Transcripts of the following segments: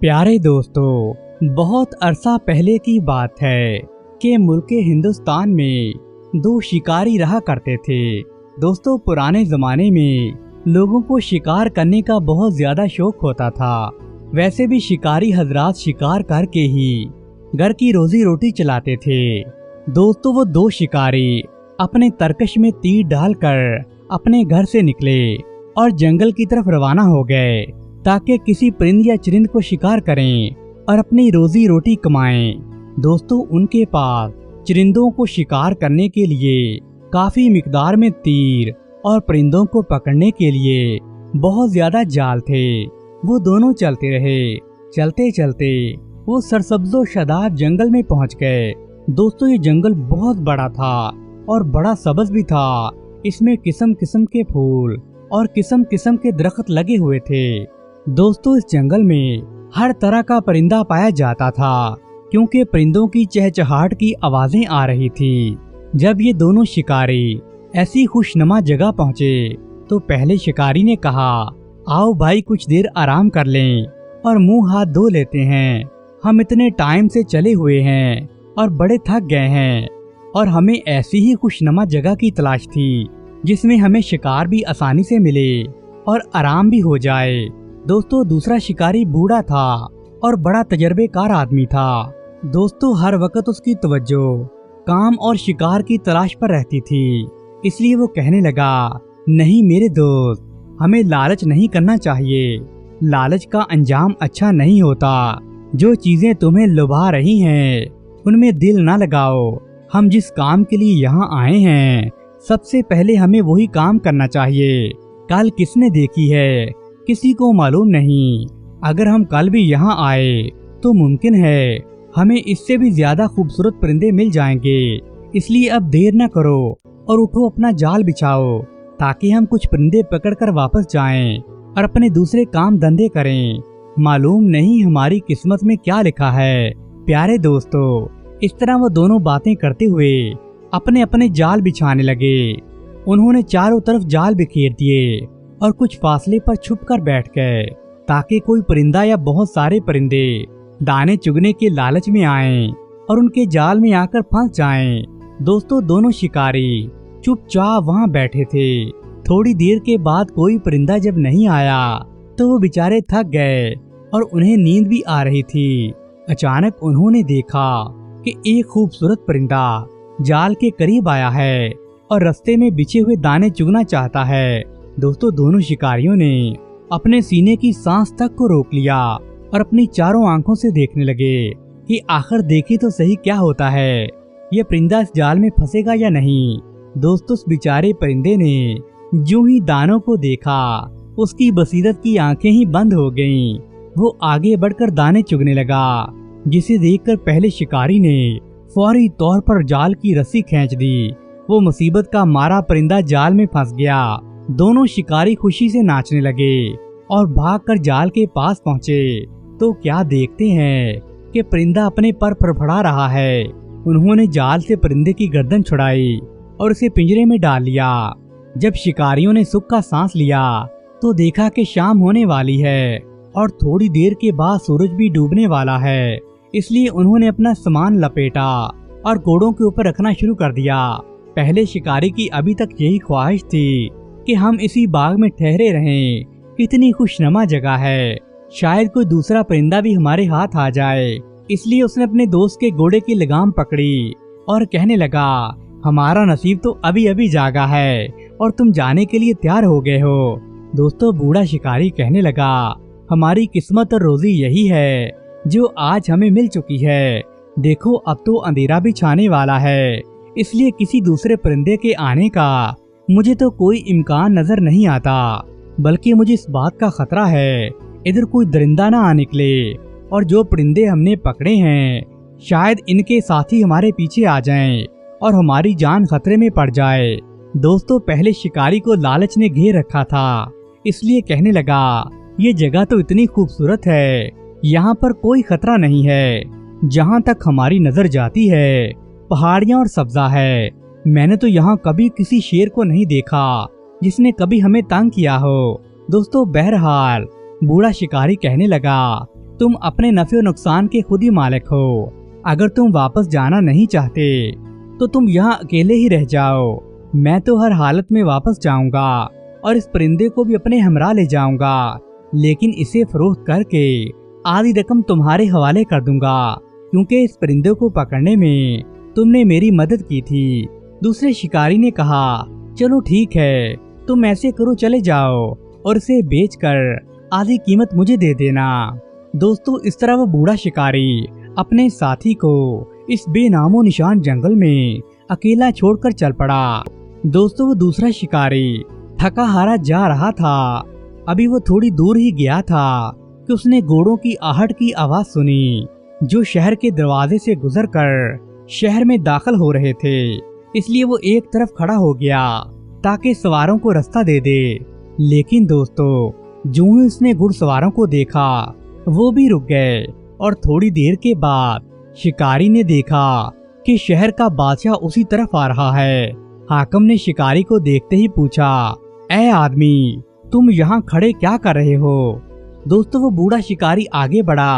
प्यारे दोस्तों, बहुत अरसा पहले की बात है कि मुल्क हिंदुस्तान में दो शिकारी रहा करते थे। दोस्तों, पुराने जमाने में लोगों को शिकार करने का बहुत ज्यादा शौक होता था। वैसे भी शिकारी हजरात शिकार करके ही घर की रोजी रोटी चलाते थे। दोस्तों, वो दो शिकारी अपने तरकश में तीर डालकर अपने घर से निकले और जंगल की तरफ रवाना हो गए ताकि किसी परिंद या चरिंद को शिकार करें और अपनी रोजी रोटी कमाएं। दोस्तों, उनके पास चरिंदों को शिकार करने के लिए काफी मिकदार में तीर और परिंदों को पकड़ने के लिए बहुत ज्यादा जाल थे। वो दोनों चलते रहे। चलते चलते वो सरसब्जो शादाब जंगल में पहुंच गए। दोस्तों, ये जंगल बहुत बड़ा था और बड़ा सब्ज भी था। इसमें किस्म किस्म के फूल और किस्म किस्म के दरख्त लगे हुए थे। दोस्तों, इस जंगल में हर तरह का परिंदा पाया जाता था क्योंकि परिंदों की चहचहाट की आवाजें आ रही थी। जब ये दोनों शिकारी ऐसी खुशनुमा जगह पहुंचे तो पहले शिकारी ने कहा, आओ भाई, कुछ देर आराम कर लें और मुंह हाथ धो लेते हैं। हम इतने टाइम से चले हुए हैं और बड़े थक गए हैं और हमें ऐसी ही खुशनुमा जगह की तलाश थी जिसमें हमें शिकार भी आसानी से मिले और आराम भी हो जाए। दोस्तों, दूसरा शिकारी बूढ़ा था और बड़ा तजर्बेकार आदमी था। दोस्तों, हर वक्त उसकी तवज्जो काम और शिकार की तलाश पर रहती थी। इसलिए वो कहने लगा, नहीं मेरे दोस्त, हमें लालच नहीं करना चाहिए। लालच का अंजाम अच्छा नहीं होता। जो चीजें तुम्हें लुभा रही हैं उनमें दिल ना लगाओ। हम जिस काम के लिए यहाँ आए हैं सबसे पहले हमें वही काम करना चाहिए। कल किसने देखी है किसी को मालूम नहीं। अगर हम कल भी यहाँ आए तो मुमकिन है हमें इससे भी ज्यादा खूबसूरत परिंदे मिल जाएंगे। इसलिए अब देर न करो और उठो, अपना जाल बिछाओ ताकि हम कुछ परिंदे पकड़कर वापस जाएं और अपने दूसरे काम धंधे करें। मालूम नहीं हमारी किस्मत में क्या लिखा है। प्यारे दोस्तों, इस तरह वो दोनों बातें करते हुए अपने अपने जाल बिछाने लगे। उन्होंने चारों तरफ जाल बिखेर दिए और कुछ फासले पर छुपकर बैठ गए ताकि कोई परिंदा या बहुत सारे परिंदे दाने चुगने के लालच में आएं और उनके जाल में आकर फंस जाएं। दोस्तों, दोनों शिकारी चुपचाप वहां बैठे थे। थोड़ी देर के बाद कोई परिंदा जब नहीं आया तो वो बेचारे थक गए और उन्हें नींद भी आ रही थी। अचानक उन्होंने देखा कि एक खूबसूरत परिंदा जाल के करीब आया है और रास्ते में बिछे हुए दाने चुगना चाहता है। दोस्तों, दोनों शिकारियों ने अपने सीने की सांस तक को रोक लिया और अपनी चारों आंखों से देखने लगे कि आखिर देखी तो सही क्या होता है, ये परिंदा इस जाल में फंसेगा या नहीं। दोस्तों, उस बेचारे परिंदे ने जो ही दानों को देखा उसकी बसीरत की आंखें ही बंद हो गईं। वो आगे बढ़कर दाने चुगने लगा, जिसे देखकर पहले शिकारी ने फौरी तौर पर जाल की रस्सी खींच दी। वो मुसीबत का मारा परिंदा जाल में फंस गया। दोनों शिकारी खुशी से नाचने लगे और भागकर जाल के पास पहुंचे तो क्या देखते हैं कि परिंदा अपने पर फड़फड़ा रहा है। उन्होंने जाल से परिंदे की गर्दन छुड़ाई और उसे पिंजरे में डाल लिया। जब शिकारियों ने सुख का सांस लिया तो देखा कि शाम होने वाली है और थोड़ी देर के बाद सूरज भी डूबने वाला है। इसलिए उन्होंने अपना सामान लपेटा और घोड़ों के ऊपर रखना शुरू कर दिया। पहले शिकारी की अभी तक यही ख्वाहिश थी कि हम इसी बाग में ठहरे रहें। कितनी खुशनुमा जगह है, शायद कोई दूसरा परिंदा भी हमारे हाथ आ जाए। इसलिए उसने अपने दोस्त के घोड़े की लगाम पकड़ी और कहने लगा, हमारा नसीब तो अभी अभी जागा है और तुम जाने के लिए तैयार हो गए हो। दोस्तों, बूढ़ा शिकारी कहने लगा, हमारी किस्मत और रोजी यही है जो आज हमें मिल चुकी है। देखो, अब तो अंधेरा भी छाने वाला है, इसलिए किसी दूसरे परिंदे के आने का मुझे तो कोई इम्कान नजर नहीं आता, बल्कि मुझे इस बात का खतरा है इधर कोई दरिंदा ना आ निकले और जो परिंदे हमने पकड़े हैं शायद इनके साथी हमारे पीछे आ जाएं और हमारी जान खतरे में पड़ जाए। दोस्तों, पहले शिकारी को लालच ने घेर रखा था, इसलिए कहने लगा, ये जगह तो इतनी खूबसूरत है, यहाँ पर कोई खतरा नहीं है। जहाँ तक हमारी नजर जाती है पहाड़ियाँ और सब्जा है। मैंने तो यहाँ कभी किसी शेर को नहीं देखा जिसने कभी हमें तंग किया हो। दोस्तों, बहरहाल बूढ़ा शिकारी कहने लगा, तुम अपने नफे और नुकसान के खुद ही मालिक हो। अगर तुम वापस जाना नहीं चाहते तो तुम यहाँ अकेले ही रह जाओ। मैं तो हर हालत में वापस जाऊंगा और इस परिंदे को भी अपने हमरा ले जाऊंगा, लेकिन इसे फरोख्त करके आधी रकम तुम्हारे हवाले कर दूंगा, क्योंकि इस परिंदे को पकड़ने में तुमने मेरी मदद की थी। दूसरे शिकारी ने कहा, चलो ठीक है, तुम ऐसे करो, चले जाओ और इसे बेचकर आधी कीमत मुझे दे देना। दोस्तों, इस तरह वो बूढ़ा शिकारी अपने साथी को इस बेनामो निशान जंगल में अकेला छोड़कर चल पड़ा। दोस्तों, वो दूसरा शिकारी थका हारा जा रहा था। अभी वो थोड़ी दूर ही गया था कि उसने घोड़ों की आहट की आवाज सुनी, जो शहर के दरवाजे से गुजरकर शहर में दाखिल हो रहे थे। इसलिए वो एक तरफ खड़ा हो गया ताकि सवारों को रास्ता दे दे। लेकिन दोस्तों, जो ही उसने घुड़सवारों को देखा वो भी रुक गए और थोड़ी देर के बाद शिकारी ने देखा कि शहर का बादशाह उसी तरफ आ रहा है। हाकिम ने शिकारी को देखते ही पूछा, ऐ आदमी, तुम यहाँ खड़े क्या कर रहे हो? दोस्तों, वो बूढ़ा शिकारी आगे बढ़ा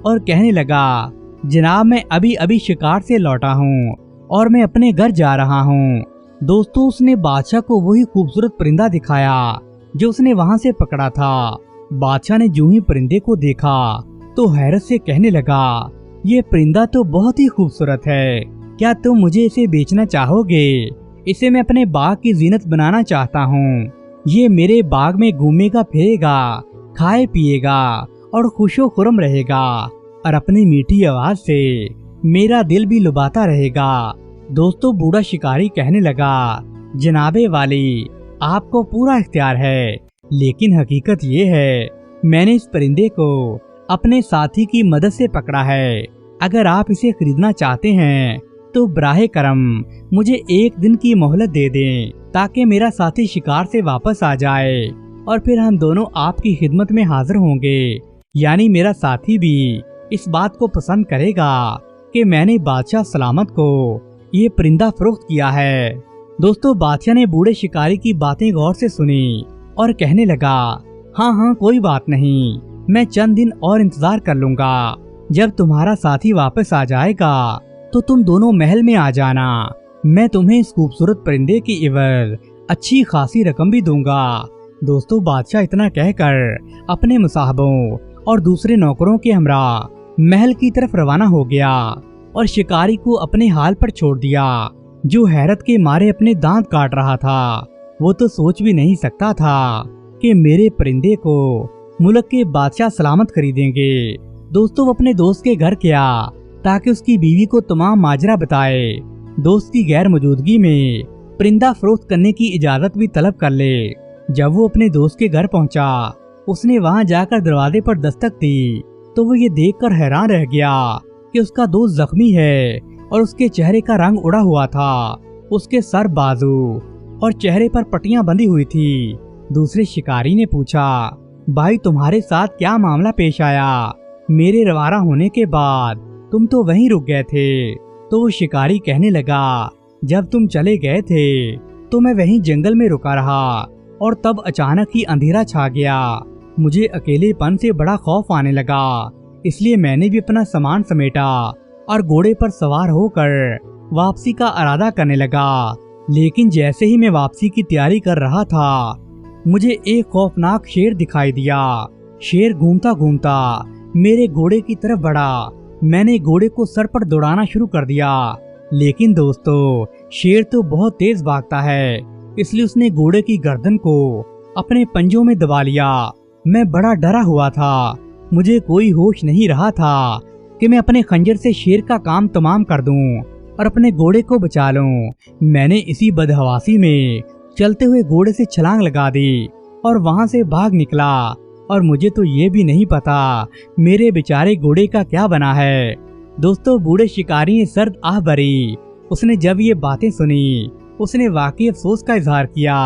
और कहने लगा, जनाब, मैं अभी अभी शिकार से लौटा हूँ और मैं अपने घर जा रहा हूँ। दोस्तों, उसने बादशाह को वही खूबसूरत परिंदा दिखाया जो उसने वहाँ से पकड़ा था। बादशाह ने जो ही परिंदे को देखा तो हैरत से कहने लगा, ये परिंदा तो बहुत ही खूबसूरत है, क्या तुम मुझे इसे बेचना चाहोगे? इसे मैं अपने बाग की जीनत बनाना चाहता हूँ। ये मेरे बाग में घूमेगा फिरेगा, खाए पिएगा और खुशो खुरम रहेगा और अपनी मीठी आवाज से मेरा दिल भी लुभाता रहेगा। दोस्तों, बूढ़ा शिकारी कहने लगा, जनाबे वाली, आपको पूरा इख्तियार है, लेकिन हकीकत ये है, मैंने इस परिंदे को अपने साथी की मदद से पकड़ा है। अगर आप इसे खरीदना चाहते हैं तो बराहे करम मुझे एक दिन की मोहलत दे दें, ताकि मेरा साथी शिकार से वापस आ जाए और फिर हम दोनों आपकी खिदमत में हाजिर होंगे। यानी मेरा साथी भी इस बात को पसंद करेगा कि मैंने बादशाह सलामत को ये परिंदा फरोख्त किया है। दोस्तों, बादशाह ने बूढ़े शिकारी की बातें गौर से सुनी और कहने लगा, हाँ हाँ, कोई बात नहीं, मैं चंद दिन और इंतजार कर लूंगा। जब तुम्हारा साथी वापस आ जाएगा तो तुम दोनों महल में आ जाना। मैं तुम्हें इस खूबसूरत परिंदे की इवज अच्छी खासी रकम भी दूंगा। दोस्तों, बादशाह इतना कहकर अपने मुसाहबों और दूसरे नौकरों के हमरा महल की तरफ रवाना हो गया और शिकारी को अपने हाल पर छोड़ दिया, जो हैरत के मारे अपने दांत काट रहा था। वो तो सोच भी नहीं सकता था कि मेरे परिंदे को मुल्क के बादशाह सलामत खरीदेंगे। दोस्तों, वो अपने दोस्त के घर गया ताकि उसकी बीवी को तमाम माजरा बताए। दोस्त की गैर मौजूदगी में परिंदा फरोख्त करने की इजाजत भी तलब कर ले। जब वो अपने दोस्त के घर पहुंचा, उसने वहां जाकर दरवाजे पर दस्तक दी तो वो ये देखकर हैरान रह गया कि उसका दोस्त जख्मी है और उसके चेहरे का रंग उड़ा हुआ था। उसके सर, बाजू और चेहरे पर पट्टियां बंधी हुई थी। दूसरे शिकारी ने पूछा, भाई, तुम्हारे साथ क्या मामला पेश आया? मेरे रवाना होने के बाद तुम तो वहीं रुक गए थे। तो वो शिकारी कहने लगा, जब तुम चले गए थे तो मैं वहीं जंगल में रुका रहा और तब अचानक ही अंधेरा छा गया। मुझे अकेलेपन से बड़ा खौफ आने लगा, इसलिए मैंने भी अपना सामान समेटा और घोड़े पर सवार होकर वापसी का इरादा करने लगा। लेकिन जैसे ही मैं वापसी की तैयारी कर रहा था, मुझे एक खौफनाक शेर दिखाई दिया। शेर घूमता घूमता मेरे घोड़े की तरफ बढ़ा। मैंने घोड़े को सर पर दौड़ाना शुरू कर दिया, लेकिन दोस्तों, शेर तो बहुत तेज भागता है, इसलिए उसने घोड़े की गर्दन को अपने पंजों में दबा लिया। मैं बड़ा डरा हुआ था। मुझे कोई होश नहीं रहा था कि मैं अपने खंजर से शेर का काम तमाम कर दूं और अपने घोड़े को बचा लूं। मैंने इसी बदहवासी में चलते हुए घोड़े से छलांग लगा दी और वहां से भाग निकला। और मुझे तो ये भी नहीं पता मेरे बेचारे घोड़े का क्या बना है। दोस्तों, बूढ़े शिकारी ने सर्द आह भरी। उसने जब ये बातें सुनी, उसने वाकई अफसोस का इजहार किया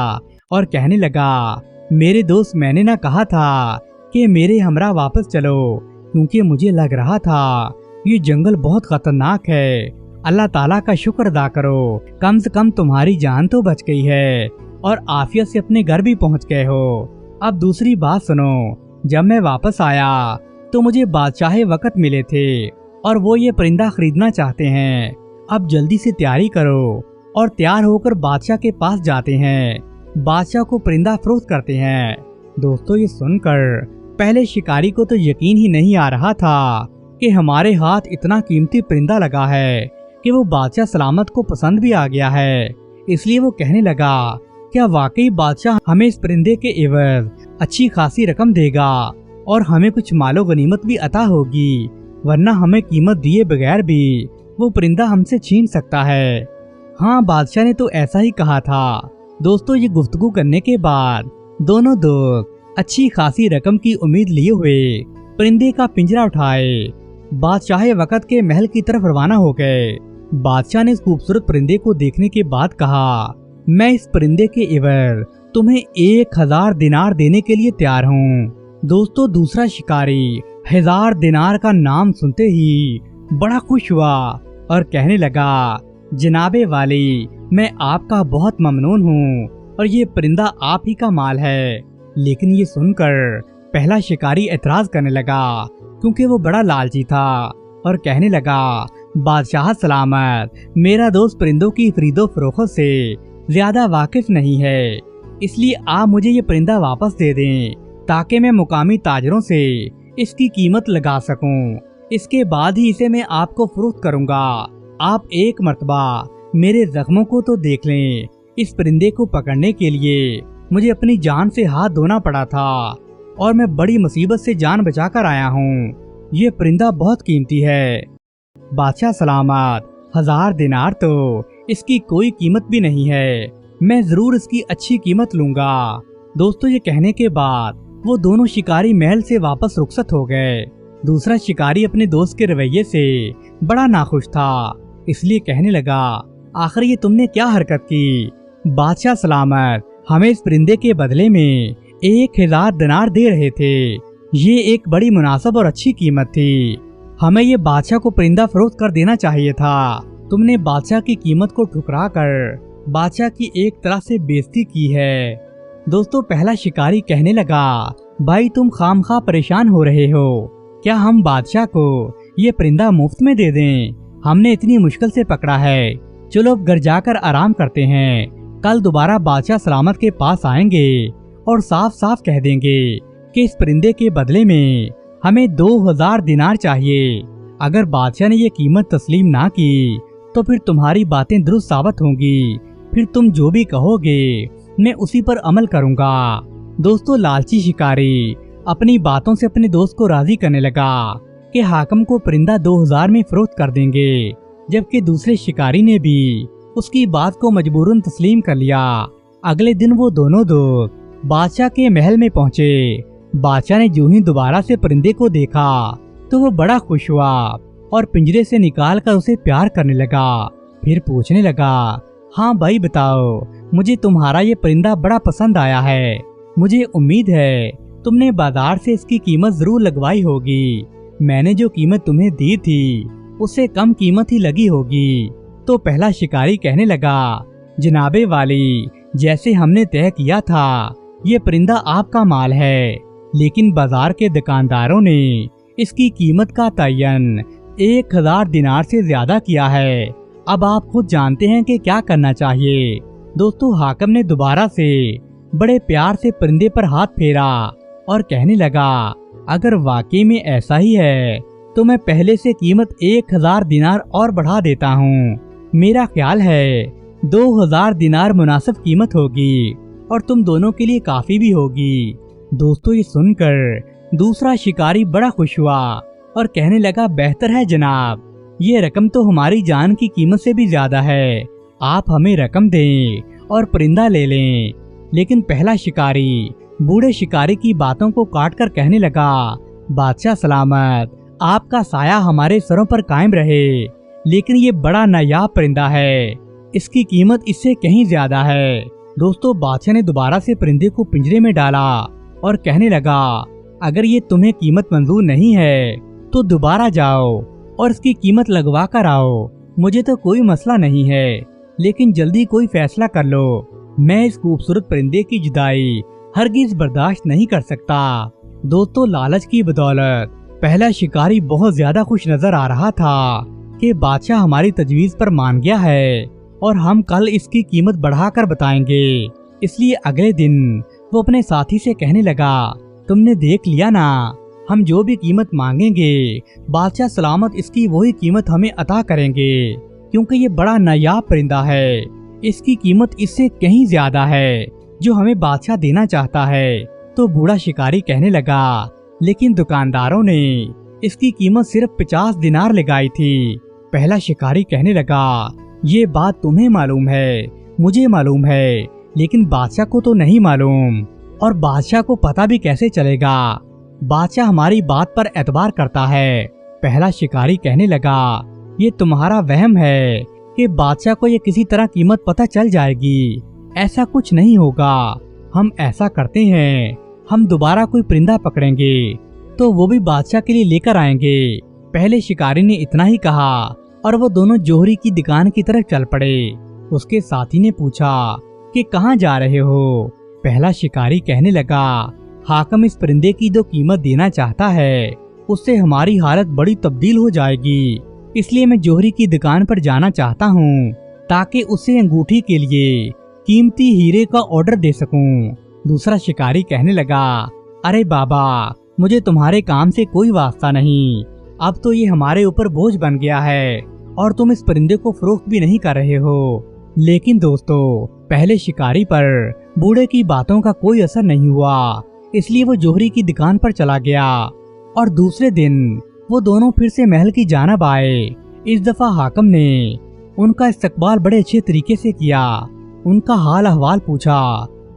और कहने लगा, मेरे दोस्त, मैंने ना कहा था कि मेरे हमरा वापस चलो, क्योंकि मुझे लग रहा था ये जंगल बहुत खतरनाक है। अल्लाह ताला का शुक्र अदा करो, कम से कम तुम्हारी जान तो बच गई है और आफियत से अपने घर भी पहुंच गए हो। अब दूसरी बात सुनो, जब मैं वापस आया तो मुझे बादशाह वक्त मिले थे और वो ये परिंदा खरीदना चाहते हैं। अब जल्दी से तैयारी करो। और तैयार होकर बादशाह के पास जाते हैं। बादशाह को परिंदा फरोख्त करते हैं। दोस्तों ये सुनकर पहले शिकारी को तो यकीन ही नहीं आ रहा था कि हमारे हाथ इतना कीमती परिंदा लगा है कि वो बादशाह सलामत को पसंद भी आ गया है। इसलिए वो कहने लगा, क्या वाकई बादशाह हमें इस परिंदे के एवज अच्छी खासी रकम देगा और हमें कुछ मालो गनीमत भी अता होगी, वरना हमें कीमत दिए बगैर भी वो परिंदा हमसे छीन सकता है। हाँ, बादशाह ने तो ऐसा ही कहा था। दोस्तों ये गुफ्तगू करने के बाद दोनों दोस्त अच्छी खासी रकम की उम्मीद लिए हुए परिंदे का पिंजरा उठाए बादशाह वक्त के महल की तरफ रवाना हो गए। बादशाह ने इस खूबसूरत परिंदे को देखने के बाद कहा, मैं इस परिंदे के एवज तुम्हें 1000 दिनार देने के लिए तैयार हूँ। दोस्तों दूसरा शिकारी 1000 दिनार का नाम सुनते ही बड़ा खुश हुआ और कहने लगा, जनाबे वाली, मैं आपका बहुत ममनून हूँ और ये परिंदा आप ही का माल है। लेकिन ये सुनकर पहला शिकारी एतराज करने लगा, क्योंकि वो बड़ा लालची था और कहने लगा, बादशाह सलामत, मेरा दोस्त परिंदों की खरीदो फरोख्त से ज्यादा वाकिफ नहीं है, इसलिए आप मुझे ये परिंदा वापस दे दें ताकि मैं मुकामी ताजरों से इसकी कीमत लगा सकूं। इसके बाद ही इसे मैं आपको फरोख्त करूंगा। आप एक मर्तबा मेरे जख्मों को तो देख लें। इस परिंदे को पकड़ने के लिए मुझे अपनी जान से हाथ धोना पड़ा था और मैं बड़ी मुसीबत से जान बचाकर आया हूँ। ये परिंदा बहुत कीमती है। बादशाह सलामत, 1000 दिनार तो इसकी कोई कीमत भी नहीं है, मैं जरूर इसकी अच्छी कीमत लूंगा। दोस्तों ये कहने के बाद वो दोनों शिकारी महल से वापस रुखसत हो गए। दूसरा शिकारी अपने दोस्त के रवैये से बड़ा नाखुश था, इसलिए कहने लगा, आखिर ये तुमने क्या हरकत की? बादशाह सलामत, हमें इस परिंदे के बदले में 1000 दिनार दे रहे थे। ये एक बड़ी मुनासिब और अच्छी कीमत थी। हमें ये बादशाह को परिंदा फरोख्त कर देना चाहिए था। तुमने बादशाह की कीमत को ठुकरा कर बादशाह की एक तरह से बेइज्जती की है। दोस्तों पहला शिकारी कहने लगा, भाई तुम खामखा परेशान हो रहे हो, क्या हम बादशाह को ये परिंदा मुफ्त में दे दें? हमने इतनी मुश्किल से पकड़ा है। चलो अब घर जाकर आराम करते हैं। कल दोबारा बादशाह सलामत के पास आएंगे और साफ साफ कह देंगे कि इस परिंदे के बदले में हमें 2000 दिनार चाहिए। अगर बादशाह ने ये कीमत तस्लीम ना की तो फिर तुम्हारी बातें दुरुस्त साबित होंगी। फिर तुम जो भी कहोगे मैं उसी पर अमल करूंगा। दोस्तों लालची शिकारी अपनी बातों से अपने दोस्त को राजी करने लगा कि हाकिम को परिंदा 2000 में फरोख्त कर देंगे, जबकि दूसरे शिकारी ने भी उसकी बात को मजबूरन तस्लीम कर लिया। अगले दिन वो दोनों दोस्त बादशाह के महल में पहुँचे। बादशाह ने जो ही दोबारा से परिंदे को देखा तो वो बड़ा खुश हुआ और पिंजरे से निकाल कर उसे प्यार करने लगा। फिर पूछने लगा, हाँ भाई बताओ, मुझे तुम्हारा ये परिंदा बड़ा पसंद आया है। मुझे उम्मीद है तुमने बाजार से इसकी कीमत जरूर लगवाई होगी। मैंने जो कीमत तुम्हें दी थी उससे कम कीमत ही लगी होगी। तो पहला शिकारी कहने लगा, जनाबे वाली, जैसे हमने तय किया था ये परिंदा आपका माल है, लेकिन बाजार के दुकानदारों ने इसकी कीमत का तयन 1000 दिनार से ज्यादा किया है। अब आप खुद जानते हैं कि क्या करना चाहिए। दोस्तों हाकिम ने दोबारा से बड़े प्यार से परिंदे पर हाथ फेरा और कहने लगा, अगर वाकई में ऐसा ही है तो मैं पहले से कीमत 1000 दिनार और बढ़ा देता हूँ। मेरा ख्याल है 2000 दिनार मुनासिब कीमत होगी और तुम दोनों के लिए काफी भी होगी। दोस्तों ये सुनकर दूसरा शिकारी बड़ा खुश हुआ और कहने लगा, बेहतर है जनाब, ये रकम तो हमारी जान की कीमत से भी ज्यादा है। आप हमें रकम दें और परिंदा ले लें। लेकिन पहला शिकारी बूढ़े शिकारी की बातों को काट कर कहने लगा, बादशाह सलामत, आपका साया हमारे सरों पर कायम रहे, लेकिन ये बड़ा नायाब परिंदा है, इसकी कीमत इससे कहीं ज्यादा है। दोस्तों बादशाह ने दोबारा से परिंदे को पिंजरे में डाला और कहने लगा, अगर ये तुम्हें कीमत मंजूर नहीं है तो दोबारा जाओ और इसकी कीमत लगवा कर आओ। मुझे तो कोई मसला नहीं है, लेकिन जल्दी कोई फैसला कर लो। मैं इस खूबसूरत परिंदे की जुदाई हरगिज बर्दाश्त नहीं कर सकता। दोस्तों लालच की बदौलत پہلا شکاری بہت زیادہ خوش نظر آ رہا تھا کہ بادشاہ ہماری تجویز پر مان گیا ہے اور ہم کل اس کی قیمت بڑھا کر بتائیں گے۔ اس لیے اگلے دن وہ اپنے ساتھی سے کہنے لگا، تم نے دیکھ لیا نا، ہم جو بھی قیمت مانگیں گے بادشاہ سلامت اس کی وہی قیمت ہمیں عطا کریں گے، کیونکہ یہ بڑا نایاب پرندہ ہے، اس کی قیمت اس سے کہیں زیادہ ہے جو ہمیں بادشاہ دینا چاہتا ہے۔ تو بوڑھا شکاری کہنے لگا، لیکن دکانداروں نے اس کی قیمت صرف 50 دینار لگائی تھی۔ پہلا شکاری کہنے لگا، یہ بات تمہیں معلوم ہے، مجھے معلوم ہے، لیکن بادشاہ کو تو نہیں معلوم، اور بادشاہ کو پتہ بھی کیسے چلے گا؟ بادشاہ ہماری بات پر اعتبار کرتا ہے۔ پہلا شکاری کہنے لگا، یہ تمہارا وہم ہے کہ بادشاہ کو یہ کسی طرح قیمت پتہ چل جائے گی، ایسا کچھ نہیں ہوگا۔ ہم ایسا کرتے ہیں، ہم دوبارہ کوئی پرندہ پکڑیں گے تو وہ بھی بادشاہ کے لیے لے کر آئیں گے۔ پہلے شکاری نے اتنا ہی کہا اور وہ دونوں جوہری کی دکان کی طرف چل پڑے۔ اس کے ساتھی نے پوچھا کہ کہاں جا رہے ہو؟ پہلا شکاری کہنے لگا، حاکم اس پرندے کی جو قیمت دینا چاہتا ہے اس سے ہماری حالت بڑی تبدیل ہو جائے گی، اس لیے میں جوہری کی دکان پر جانا چاہتا ہوں تاکہ اسے انگوٹھی کے لیے قیمتی ہیرے کا آرڈر دے سکوں۔ دوسرا شکاری کہنے لگا، ارے بابا، مجھے تمہارے کام سے کوئی واسطہ نہیں، اب تو یہ ہمارے اوپر بوجھ بن گیا ہے اور تم اس پرندے کو فروخت بھی نہیں کر رہے ہو۔ لیکن دوستو، پہلے شکاری پر بوڑھے کی باتوں کا کوئی اثر نہیں ہوا، اس لیے وہ جوہری کی دکان پر چلا گیا اور دوسرے دن وہ دونوں پھر سے محل کی جانب آئے۔ اس دفعہ حاکم نے ان کا استقبال بڑے اچھے طریقے سے کیا، ان کا حال احوال پوچھا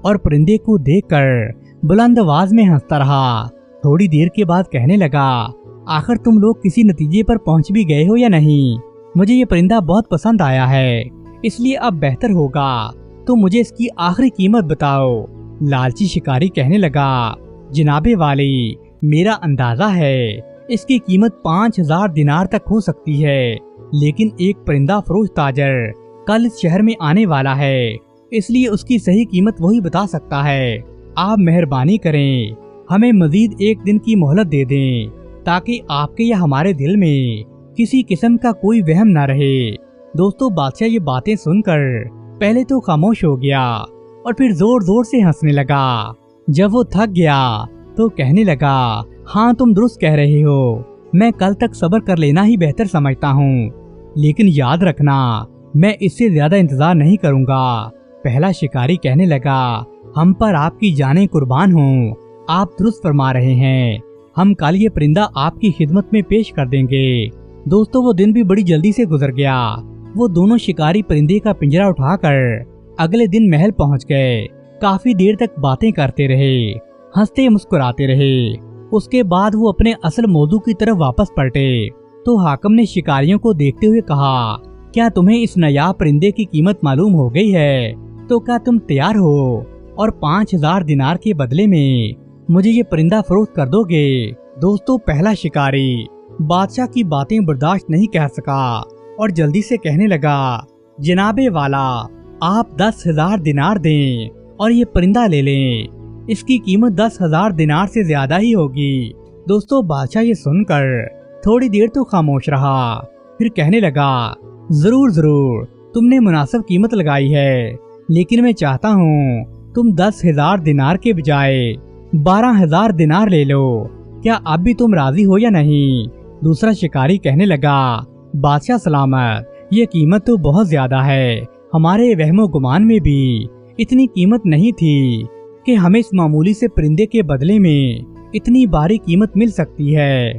اور پرندے کو دیکھ کر بلند آواز میں ہنستا رہا۔ تھوڑی دیر کے بعد کہنے لگا، آخر تم لوگ کسی نتیجے پر پہنچ بھی گئے ہو یا نہیں؟ مجھے یہ پرندہ بہت پسند آیا ہے، اس لیے اب بہتر ہوگا تو مجھے اس کی آخری قیمت بتاؤ۔ لالچی شکاری کہنے لگا، جناب والی، میرا اندازہ ہے اس کی قیمت 5000 دینار تک ہو سکتی ہے، لیکن ایک پرندہ فروش تاجر کل اس شہر میں آنے والا ہے، اس لیے اس کی صحیح قیمت وہی بتا سکتا ہے۔ آپ مہربانی کریں، ہمیں مزید ایک دن کی مہلت دے دیں تاکہ آپ کے یا ہمارے دل میں کسی قسم کا کوئی وہم نہ رہے۔ دوستو، بادشاہ یہ باتیں سن کر پہلے تو خاموش ہو گیا اور پھر زور زور سے ہنسنے لگا۔ جب وہ تھک گیا تو کہنے لگا، ہاں تم درست کہہ رہے ہو، میں کل تک صبر کر لینا ہی بہتر سمجھتا ہوں، لیکن یاد رکھنا میں اس سے زیادہ انتظار نہیں کروں گا۔ پہلا شکاری کہنے لگا، ہم پر آپ کی جانیں قربان ہوں، آپ درست فرما رہے ہیں، ہم کل یہ پرندہ آپ کی خدمت میں پیش کر دیں گے۔ دوستو، وہ دن بھی بڑی جلدی سے گزر گیا۔ وہ دونوں شکاری پرندے کا پنجرا اٹھا کر اگلے دن محل پہنچ گئے۔ کافی دیر تک باتیں کرتے رہے، ہنستے مسکراتے رہے۔ اس کے بعد وہ اپنے اصل موضوع کی طرف واپس پلٹے تو حاکم نے شکاریوں کو دیکھتے ہوئے کہا، کیا تمہیں اس نایاب پرندے کی قیمت معلوم ہو گئی ہے؟ تو کیا تم تیار ہو اور 5000 دینار کے بدلے میں مجھے یہ پرندہ فروخت کر دو گے؟ دوستو، پہلا شکاری بادشاہ کی باتیں برداشت نہیں کر سکا اور جلدی سے کہنے لگا، جناب والا، آپ 10,000 دینار دیں اور یہ پرندہ لے لیں، اس کی قیمت 10,000 دینار سے زیادہ ہی ہوگی۔ دوستو، بادشاہ یہ سن کر تھوڑی دیر تو خاموش رہا، پھر کہنے لگا، ضرور ضرور، تم نے مناسب قیمت لگائی ہے، لیکن میں چاہتا ہوں تم 10,000 دینار کے بجائے 12,000 دینار لے لو، کیا اب بھی تم راضی ہو یا نہیں؟ دوسرا شکاری کہنے لگا، بادشاہ سلامت، یہ قیمت تو بہت زیادہ ہے، ہمارے وہم و گمان میں بھی اتنی قیمت نہیں تھی کہ ہمیں اس معمولی سے پرندے کے بدلے میں اتنی باری قیمت مل سکتی ہے۔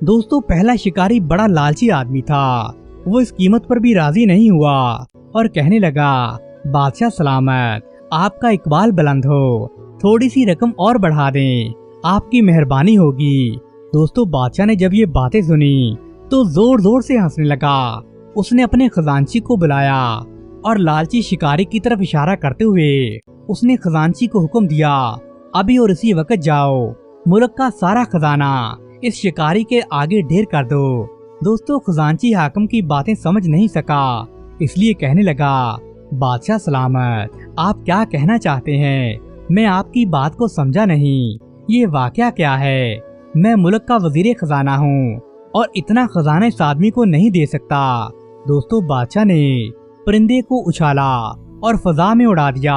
دوستو، پہلا شکاری بڑا لالچی آدمی تھا، وہ اس قیمت پر بھی راضی نہیں ہوا اور کہنے لگا، بادشاہ سلامت، آپ کا اقبال بلند ہو، تھوڑی سی رقم اور بڑھا دیں، آپ کی مہربانی ہوگی۔ دوستو، بادشاہ نے جب یہ باتیں سنی تو زور زور سے ہنسنے لگا۔ اس نے اپنے خزانچی کو بلایا اور لالچی شکاری کی طرف اشارہ کرتے ہوئے اس نے خزانچی کو حکم دیا، ابھی اور اسی وقت جاؤ، ملک کا سارا خزانہ اس شکاری کے آگے ڈھیر کر دو۔ دوستو، خزانچی حاکم کی باتیں سمجھ نہیں سکا، اس لیے کہنے لگا، بادشاہ سلامت، آپ کیا کہنا چاہتے ہیں؟ میں آپ کی بات کو سمجھا نہیں، یہ واقعہ کیا ہے؟ मैं मुल्क का वजीर खजाना हूँ और इतना खजाना इस आदमी को नहीं दे सकता। दोस्तों बादशाह ने परिंदे को उछाला और फजा में उड़ा दिया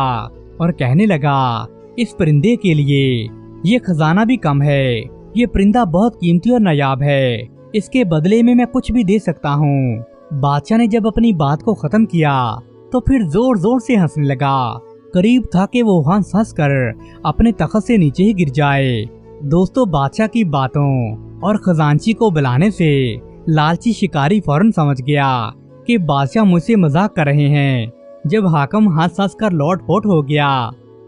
और कहने लगा, इस परिंदे के लिए ये खजाना भी कम है। ये परिंदा बहुत कीमती और नायाब है, इसके बदले में मैं कुछ भी दे सकता हूँ। बादशाह ने जब अपनी बात को खत्म किया तो फिर जोर जोर से हंसने लगा। करीब था कि वो हंस कर अपने तख्त से नीचे ही गिर जाए। दोस्तों बादशाह की बातों और खजांची को बुलाने से लालची शिकारी फौरन समझ गया कि बादशाह मुझसे मजाक कर रहे हैं। जब हाकिम हंस कर लौट पोट हो गया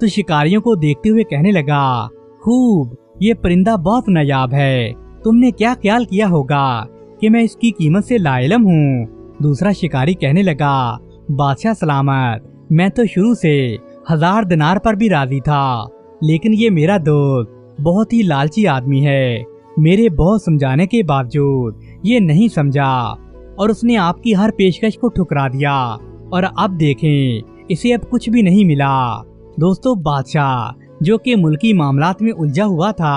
तो शिकारियों को देखते हुए कहने लगा, खूब, ये परिंदा बहुत नायाब है। तुमने क्या ख्याल किया होगा कि मैं इसकी कीमत से लाइलम हूँ। दूसरा शिकारी कहने लगा, बादशाह सलामत, मैं तो शुरू से 1000 दिनार पर भी राजी था, लेकिन ये मेरा दोस्त बहुत ही लालची आदमी है। मेरे बहुत समझाने के बावजूद ये नहीं समझा और उसने आपकी हर पेशकश को ठुकरा दिया और अब देखें, इसे अब कुछ भी नहीं मिला। दोस्तों बादशाह जो कि मुल्की मामलात में उलझा हुआ था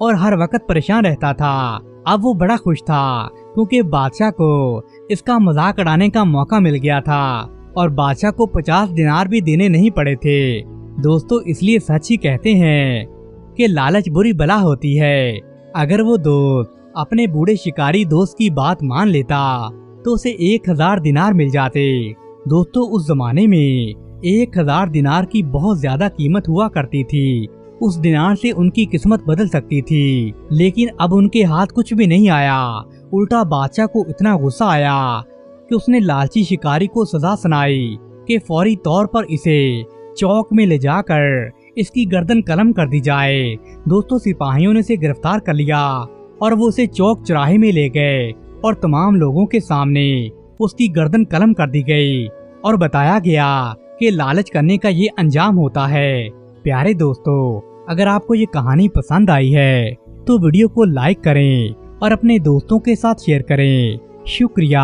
और हर वक्त परेशान रहता था, अब वो बड़ा खुश था क्योंकि बादशाह को इसका मजाक उड़ाने का मौका मिल गया था और बादशाह को 50 दिनार भी देने नहीं पड़े थे। दोस्तों इसलिए सच ही कहते हैं कि लालच बुरी बला होती है। अगर वो दोस्त अपने बूढ़े शिकारी दोस्त की बात मान लेता तो उसे 1000 दिनार मिल जाते। दोस्तों उस जमाने में 1000 दिनार की बहुत ज्यादा कीमत हुआ करती थी। उस दिनार से उनकी किस्मत बदल सकती थी, लेकिन अब उनके हाथ कुछ भी नहीं आया। उल्टा बादशाह को इतना गुस्सा आया कि उसने लालची शिकारी को सजा सुनाई कि फौरी तौर पर इसे चौक में ले जाकर इसकी गर्दन कलम कर दी जाए। दोस्तों सिपाहियों ने इसे गिरफ्तार कर लिया और वो उसे चौक चौराहे में ले गए और तमाम लोगों के सामने उसकी गर्दन कलम कर दी गई और बताया गया कि लालच करने का ये अंजाम होता है। प्यारे दोस्तों, अगर आपको ये कहानी पसंद आई है तो वीडियो को लाइक करें और अपने दोस्तों के साथ शेयर करें। शुक्रिया।